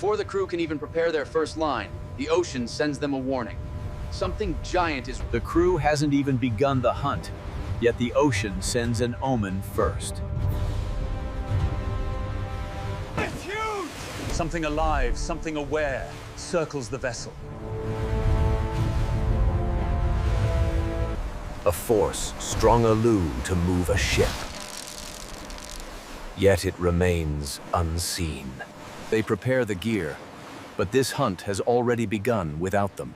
Before the crew can even prepare their first line, the ocean sends them a warning. Something giant is... The crew hasn't even begun the hunt, yet the ocean sends an omen first. It's huge! Something alive, something aware, circles the vessel. A force strong enough to move a ship. Yet it remains unseen. They prepare the gear, but this hunt has already begun without them.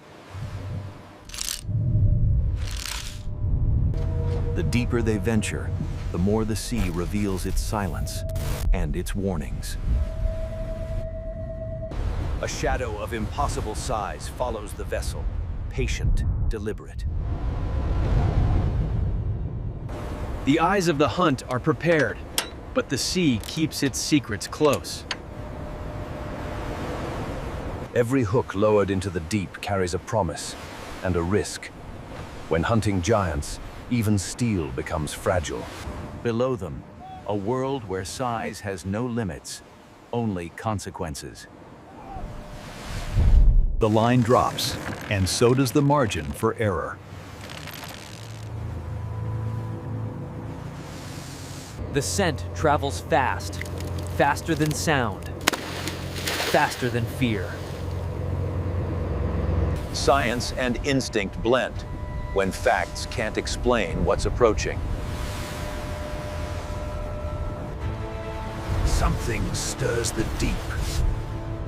The deeper they venture, the more the sea reveals its silence and its warnings. A shadow of impossible size follows the vessel, patient, deliberate. The eyes of the hunt are prepared, but the sea keeps its secrets close. Every hook lowered into the deep carries a promise and a risk. When hunting giants, even steel becomes fragile. Below them, a world where size has no limits, only consequences. The line drops, and so does the margin for error. The scent travels fast, faster than sound, faster than fear. Science and instinct blend when facts can't explain what's approaching. Something stirs the deep.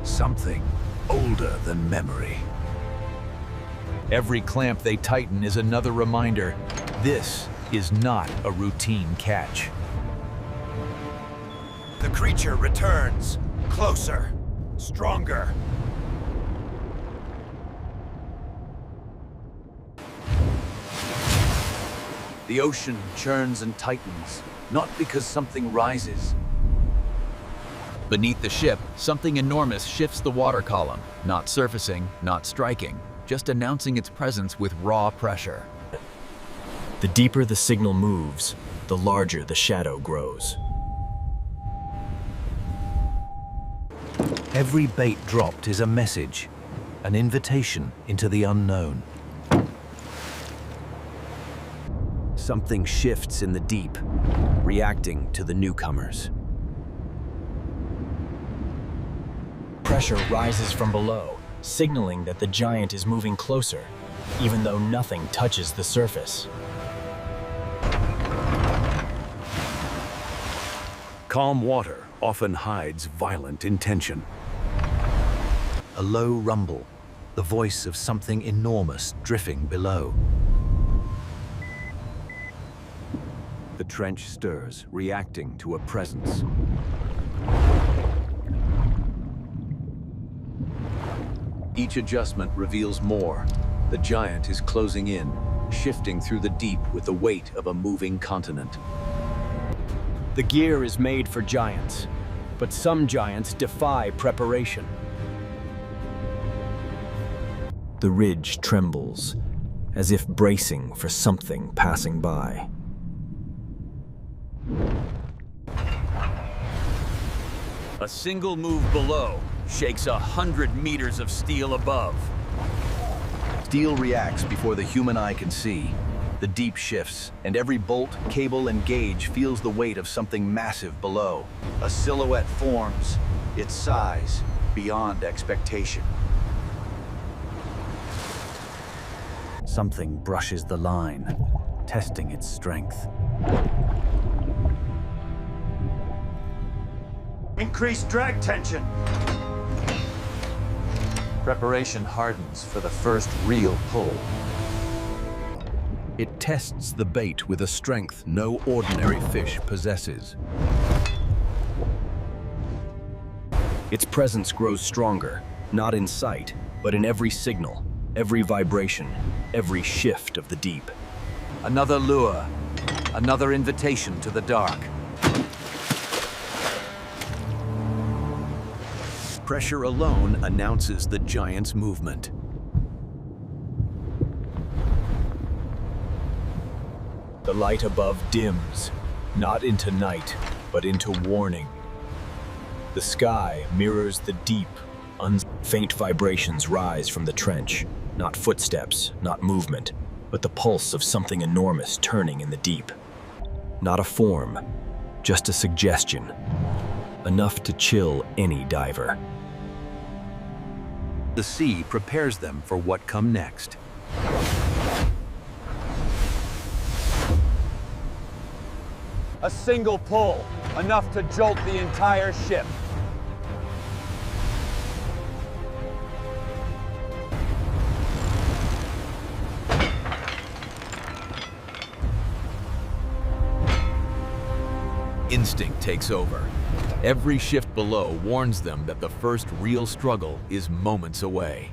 Something older than memory. Every clamp they tighten is another reminder, this is not a routine catch. The creature returns, closer, stronger. The ocean churns and tightens, not because something rises. Beneath the ship, something enormous shifts the water column, not surfacing, not striking, just announcing its presence with raw pressure. The deeper the signal moves, the larger the shadow grows. Every bait dropped is a message, an invitation into the unknown. Something shifts in the deep, reacting to the newcomers. Pressure rises from below, signaling that the giant is moving closer, even though nothing touches the surface. Calm water often hides violent intention. A low rumble, the voice of something enormous drifting below. The trench stirs, reacting to a presence. Each adjustment reveals more. The giant is closing in, shifting through the deep with the weight of a moving continent. The gear is made for giants, but some giants defy preparation. The ridge trembles, as if bracing for something passing by. A single move below shakes 100 meters of steel above. Steel reacts before the human eye can see. The deep shifts, and every bolt, cable, and gauge feels the weight of something massive below. A silhouette forms, its size beyond expectation. Something brushes the line, testing its strength. Increased drag tension. Preparation hardens for the first real pull. It tests the bait with a strength no ordinary fish possesses. Its presence grows stronger, not in sight, but in every signal, every vibration, every shift of the deep. Another lure, another invitation to the dark. Pressure alone announces the giant's movement. The light above dims, not into night, but into warning. The sky mirrors the deep, Faint vibrations rise from the trench. Not footsteps, not movement, but the pulse of something enormous turning in the deep. Not a form, just a suggestion. Enough to chill any diver. The sea prepares them for what come next. A single pull, enough to jolt the entire ship. Instinct takes over. Every shift below warns them that the first real struggle is moments away.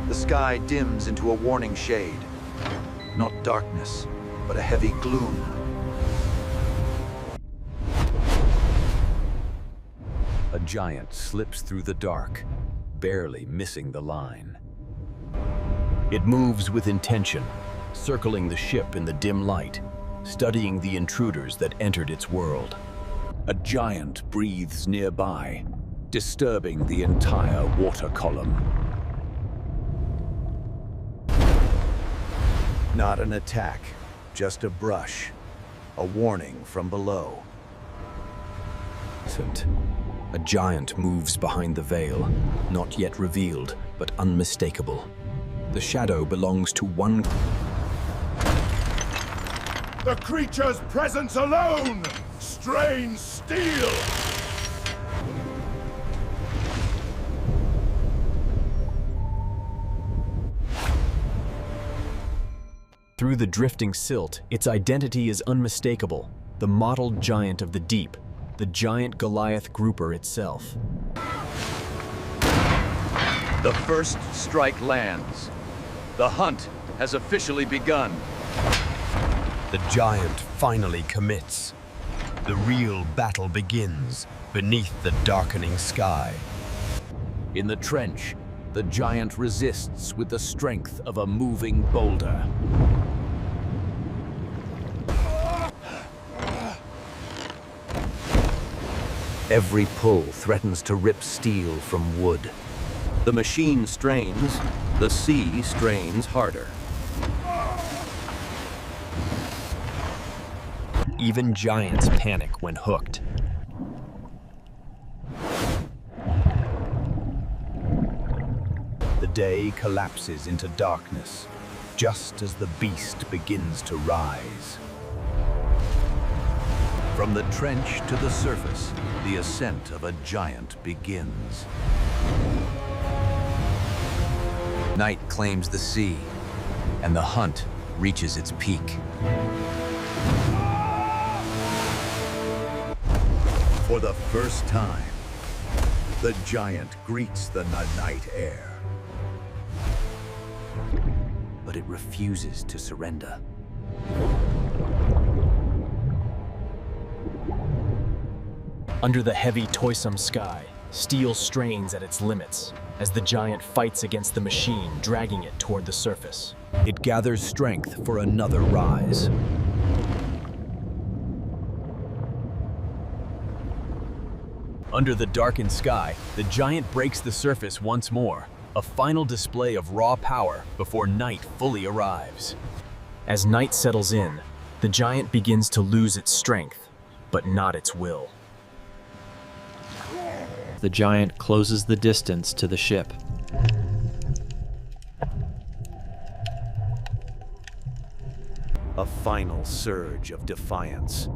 The sky dims into a warning shade. Not darkness, but a heavy gloom. A giant slips through the dark, barely missing the line. It moves with intention, circling the ship in the dim light, studying the intruders that entered its world. A giant breathes nearby, disturbing the entire water column. Not an attack, just a brush, a warning from below. A giant moves behind the veil, not yet revealed, but unmistakable. The shadow belongs to one. The creature's presence alone strains steel! Through the drifting silt, its identity is unmistakable. The mottled giant of the deep, the giant Goliath grouper itself. The first strike lands. The hunt has officially begun. The giant finally commits. The real battle begins beneath the darkening sky. In the trench, the giant resists with the strength of a moving boulder. Every pull threatens to rip steel from wood. The machine strains, the sea strains harder. Even giants panic when hooked. The day collapses into darkness, just as the beast begins to rise. From the trench to the surface, the ascent of a giant begins. Night claims the sea, and the hunt reaches its peak. For the first time, the giant greets the night air. But it refuses to surrender. Under the heavy, toilsome sky, steel strains at its limits as the giant fights against the machine, dragging it toward the surface. It gathers strength for another rise. Under the darkened sky, the giant breaks the surface once more, a final display of raw power before night fully arrives. As night settles in, the giant begins to lose its strength, but not its will. The giant closes the distance to the ship. A final surge of defiance.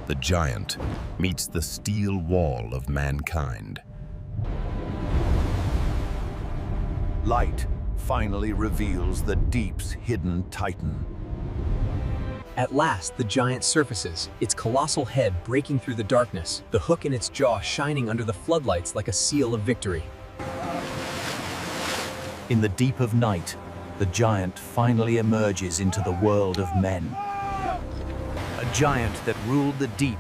The giant meets the steel wall of mankind. Light finally reveals the deep's hidden titan. At last, the giant surfaces, its colossal head breaking through the darkness, the hook in its jaw shining under the floodlights like a seal of victory. In the deep of night, the giant finally emerges into the world of men. A giant that ruled the deep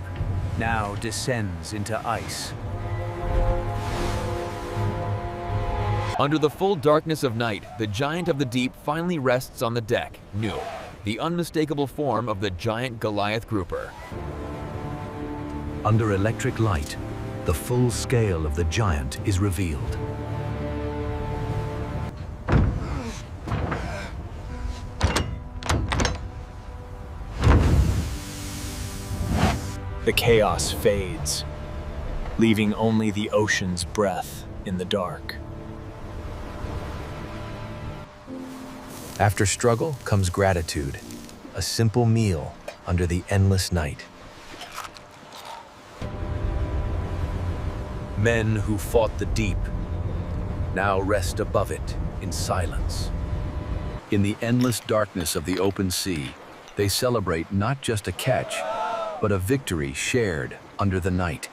now descends into ice. Under the full darkness of night, the giant of the deep finally rests on the deck, new, the unmistakable form of the giant Goliath grouper. Under electric light, the full scale of the giant is revealed. The chaos fades, leaving only the ocean's breath in the dark. After struggle comes gratitude, a simple meal under the endless night. Men who fought the deep now rest above it in silence. In the endless darkness of the open sea, they celebrate not just a catch, but a victory shared under the night.